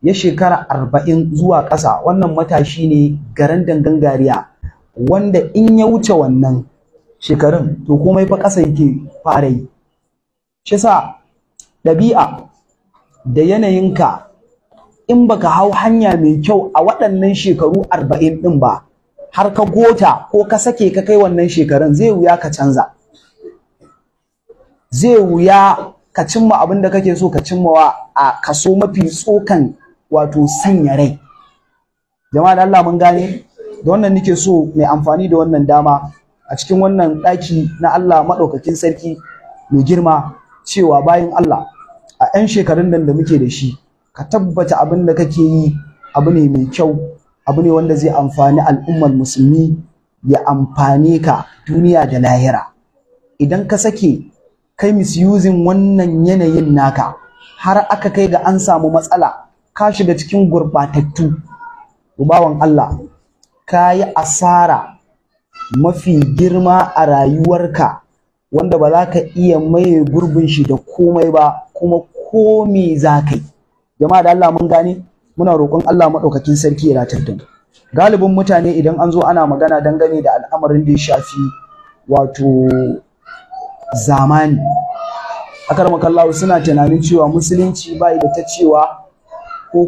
ya shekara 40 zuwa ƙasa, wannan matashi ne garan dangan gariya, wanda in ya wuce wannan shekarun to komai fa ƙasa yake fara yi. Shi yasa ɗabi'a da yanayinka in baka hau hanya mai kyau a waɗannan shekaru 40 ɗin ba, har ka gota ko ka sake ka kai wannan shekarun, zai wuya ka canza, zai wuya ka cimma abin da kake so ka cimmawa a kaso mafi tsokan wato sanya rai. Jama'a da Allah mun gane, da wannan nake so mai amfani da wannan dama a cikin wannan ɗaki na Allah maɗaukakin sarki mai girma, cewa bayan Allah a 'yan shekarun nan da muke da shi, ka tabbata abin da kake yi abu ne mai kyau, abu ne wanda zai amfani al'ummar musulmi, ya amfane ka duniya da lahira. Idan ka sake kai misusing wannan yanayin naka har aka kai ga an samu matsala, ka shiga cikin gurɓatattu, bawan Allah ka yi asara mafi girma a rayuwarka, wanda ba za ka iya maye gurbin shi da komai ba, kuma ko me za ka yi. Jama'a da Allah mun gane, muna roƙon Allah maɗaukakin sarki ya ratar da mu. Galibin mutane idan an zo ana magana dangane da al'amarin da ya shafi wato zamani, akaramakallahu suna tunanin cewa musulunci bai da ta cewa ko